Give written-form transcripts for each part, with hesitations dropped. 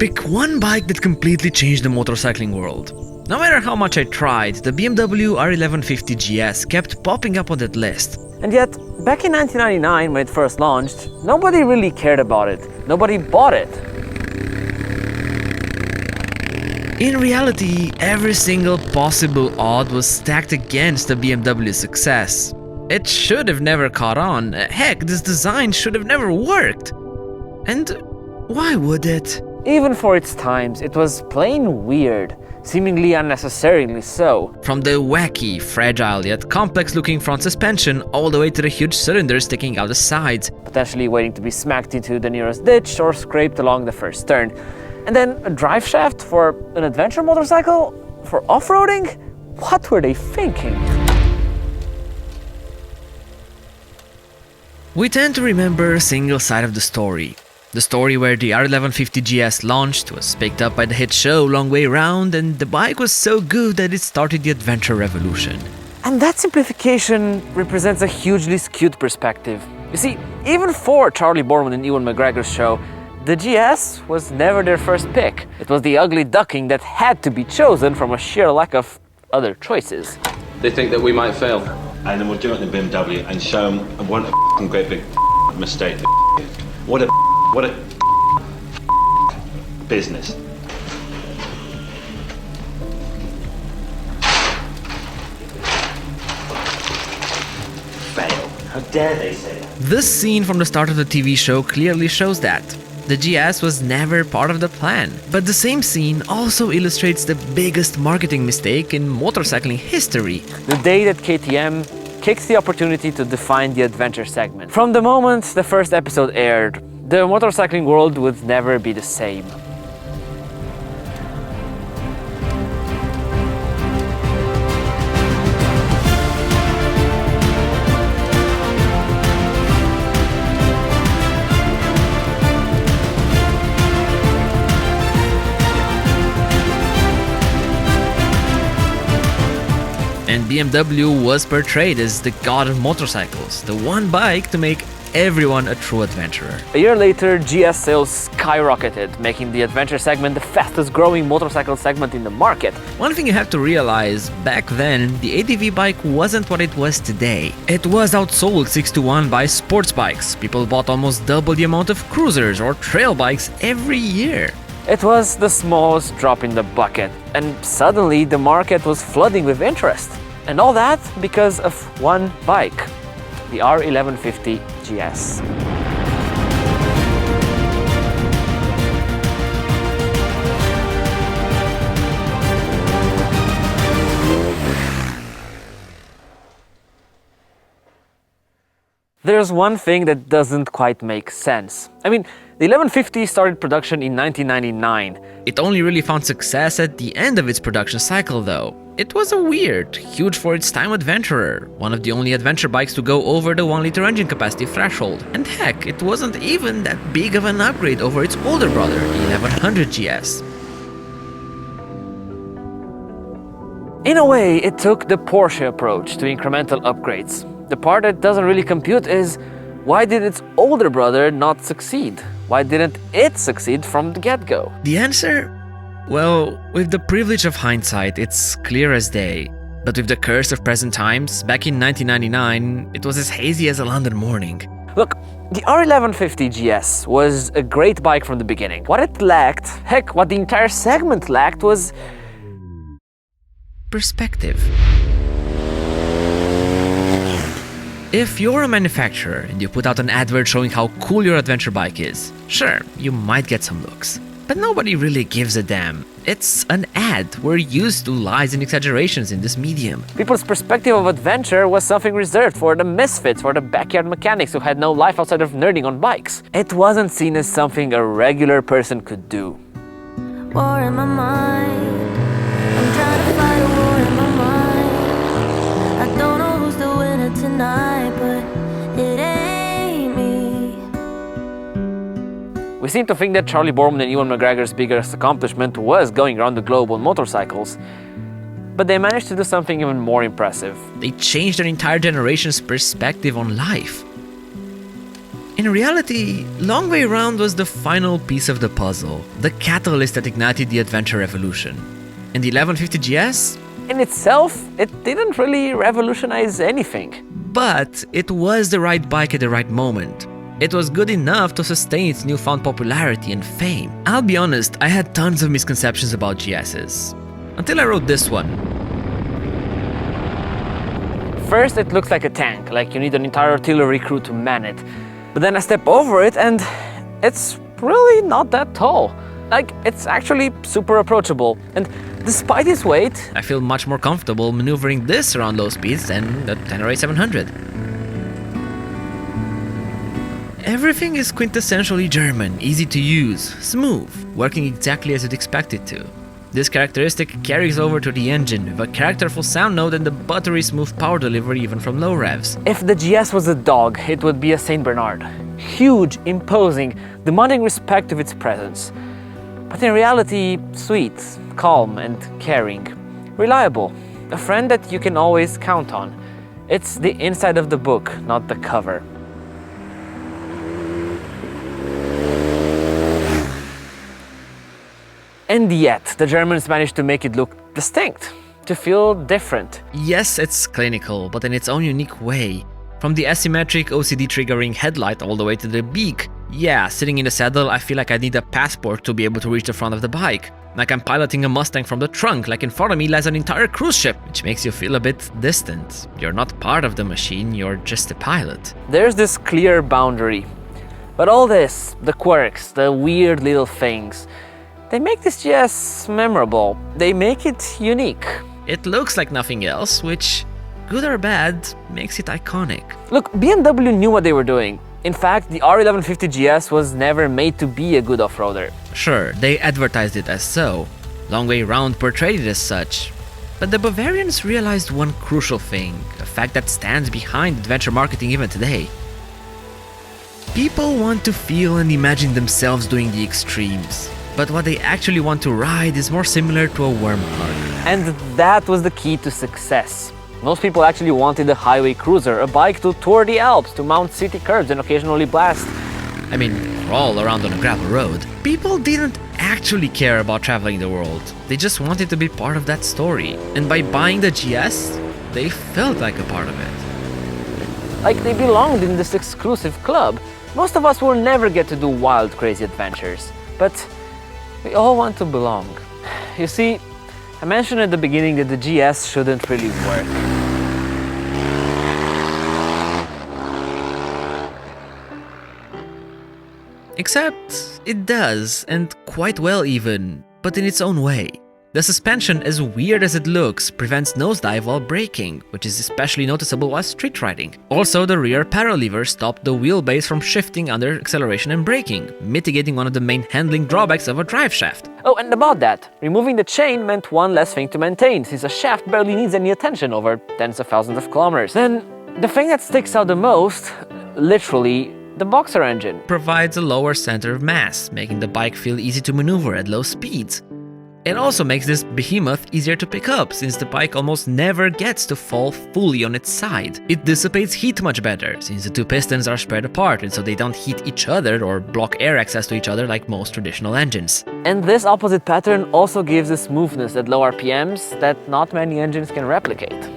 Pick one bike that completely changed the motorcycling world. No matter how much I tried, the BMW R1150 GS kept popping up on that list. And yet, back in 1999, when it first launched, nobody really cared about it. Nobody bought it. In reality, every single possible odd was stacked against the BMW's success. It should have never caught on. Heck, this design should have never worked. And why would it? Even for its times, it was plain weird, seemingly unnecessarily so. From the wacky, fragile yet complex-looking front suspension all the way to the huge cylinders sticking out the sides, potentially waiting to be smacked into the nearest ditch or scraped along the first turn. And then a drive shaft for an adventure motorcycle? For off-roading? What were they thinking? We tend to remember a single side of the story. The story where the R1150 GS launched, was picked up by the hit show Long Way Round, and the bike was so good that it started the adventure revolution. And that simplification represents a hugely skewed perspective. You see, even for Charlie Boorman and Ewan McGregor's show, the GS was never their first pick. It was the ugly duckling that had to be chosen from a sheer lack of other choices. They think that we might fail. And then we'll do it in the BMW and show them what a great big mistake. What a business. Fail. How dare they say that? This scene from the start of the TV show clearly shows that. The GS was never part of the plan, but the same scene also illustrates the biggest marketing mistake in motorcycling history. The day that KTM kicks the opportunity to define the adventure segment. From the moment the first episode aired, the motorcycling world would never be the same. And BMW was portrayed as the god of motorcycles, the one bike to make everyone a true adventurer. A year later, GS sales skyrocketed, making the adventure segment the fastest growing motorcycle segment in the market. One thing you have to realize, back then, the ADV bike wasn't what it was today. It was outsold 6-1 by sports bikes. People bought almost double the amount of cruisers or trail bikes every year. It was the smallest drop in the bucket, and suddenly the market was flooding with interest. And all that because of one bike, the R1150 GS. There's one thing that doesn't quite make sense. I mean, the 1150 started production in 1999. It only really found success at the end of its production cycle though. It was a weird, huge for its time adventurer, one of the only adventure bikes to go over the 1-liter engine capacity threshold. And heck, it wasn't even that big of an upgrade over its older brother, the 1100 GS. In a way, it took the Porsche approach to incremental upgrades. The part that doesn't really compute is, why did its older brother not succeed? Why didn't it succeed from the get-go? The answer? Well, with the privilege of hindsight, it's clear as day. But with the curse of present times, back in 1999, it was as hazy as a London morning. Look, the R1150 GS was a great bike from the beginning. What it lacked, heck, what the entire segment lacked was perspective. If you're a manufacturer and you put out an advert showing how cool your adventure bike is, sure, you might get some looks. But nobody really gives a damn. It's an ad. We're used to lies and exaggerations in this medium. People's perspective of adventure was something reserved for the misfits, for the backyard mechanics who had no life outside of nerding on bikes. It wasn't seen as something a regular person could do. War in my mind. I'm trying to fight a war in my mind. I don't know who's the winner tonight, but it ain't me. We seem to think that Charlie Boorman and Ewan McGregor's biggest accomplishment was going around the globe on motorcycles. But they managed to do something even more impressive. They changed an entire generation's perspective on life. In reality, Long Way Round was the final piece of the puzzle, the catalyst that ignited the adventure revolution. And the 1150 GS? In itself, it didn't really revolutionize anything. But it was the right bike at the right moment. It was good enough to sustain its newfound popularity and fame. I'll be honest, I had tons of misconceptions about GSs. Until I wrote this one. First, it looks like a tank, like you need an entire artillery crew to man it. But then I step over it and it's really not that tall. Like, it's actually super approachable. And despite its weight, I feel much more comfortable maneuvering this around low speeds than the Tenere 700. Everything is quintessentially German, easy to use, smooth, working exactly as you'd expect it to. This characteristic carries over to the engine with a characterful sound note and the buttery smooth power delivery even from low revs. if the GS was a dog, it would be a Saint Bernard. Huge, imposing, demanding respect of its presence. But in reality, sweet, calm and caring. Reliable, a friend that you can always count on. It's the inside of the book, not the cover. And yet, the Germans managed to make it look distinct, to feel different. Yes, it's clinical, but in its own unique way. From the asymmetric OCD triggering headlight all the way to the beak. Yeah, sitting in the saddle, I feel like I need a passport to be able to reach the front of the bike. Like I'm piloting a Mustang from the trunk, like in front of me lies an entire cruise ship, which makes you feel a bit distant. You're not part of the machine, you're just a pilot. There's this clear boundary. But all this, the quirks, the weird little things, they make this GS memorable. They make it unique. It looks like nothing else, which, good or bad, makes it iconic. Look, BMW knew what they were doing. In fact, the R1150 GS was never made to be a good off-roader. Sure, they advertised it as so. Long Way Round portrayed it as such. But the Bavarians realized one crucial thing, a fact that stands behind adventure marketing even today. People want to feel and imagine themselves doing the extremes, but what they actually want to ride is more similar to a warm hug. And that was the key to success. Most people actually wanted a highway cruiser, a bike to tour the Alps, to mount city curbs and occasionally blast. I mean, crawl around on a gravel road. People didn't actually care about traveling the world. They just wanted to be part of that story. And by buying the GS, they felt like a part of it. Like they belonged in this exclusive club. Most of us will never get to do wild, crazy adventures. But we all want to belong. You see, I mentioned at the beginning that the GS shouldn't really work. Except, it does, and quite well even, but in its own way. The suspension, as weird as it looks, prevents nosedive while braking, which is especially noticeable while street riding. Also, the rear paddle lever stopped the wheelbase from shifting under acceleration and braking, mitigating one of the main handling drawbacks of a drive shaft. Oh, and about that, removing the chain meant one less thing to maintain, since a shaft barely needs any attention over tens of thousands of kilometers. Then, the thing that sticks out the most, literally, the boxer engine. Provides a lower center of mass, making the bike feel easy to maneuver at low speeds. It also makes this behemoth easier to pick up, since the bike almost never gets to fall fully on its side. It dissipates heat much better, since the two pistons are spread apart and so they don't heat each other or block air access to each other like most traditional engines. And this opposite pattern also gives a smoothness at low RPMs that not many engines can replicate.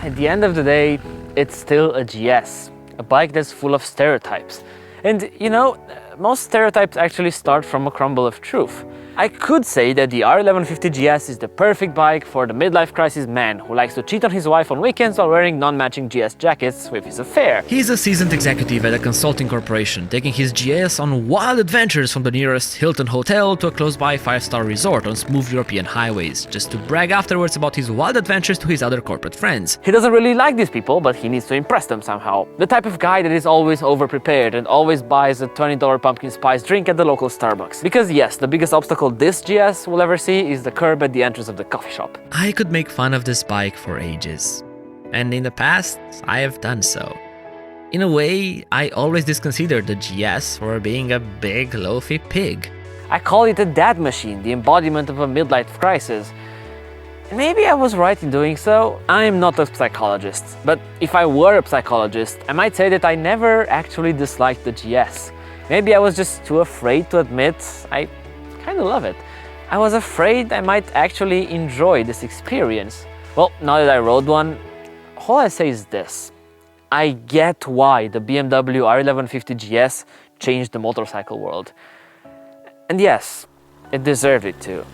At the end of the day, it's still a GS, a bike that's full of stereotypes. And you know, most stereotypes actually start from a crumble of truth. I could say that the R1150 GS is the perfect bike for the midlife crisis man who likes to cheat on his wife on weekends while wearing non-matching GS jackets with his affair. He's a seasoned executive at a consulting corporation, taking his GS on wild adventures from the nearest Hilton hotel to a close-by 5-star resort on smooth European highways, just to brag afterwards about his wild adventures to his other corporate friends. He doesn't really like these people, but he needs to impress them somehow. The type of guy that is always over-prepared and always buys a $20 pumpkin spice drink at the local Starbucks. Because yes, the biggest obstacle this GS will ever see is the curb at the entrance of the coffee shop. I could make fun of this bike for ages. And in the past, I have done so. In a way, I always disconsidered the GS for being a big, loafy pig. I call it a dad machine, the embodiment of a midlife crisis. And maybe I was right in doing so. I'm not a psychologist, but if I were a psychologist, I might say that I never actually disliked the GS. Maybe I was just too afraid to admit I kind of love it. I was afraid I might actually enjoy this experience. Well, now that I rode one, all I say is this. I get why the BMW R1150 GS changed the motorcycle world. And yes, it deserved it too.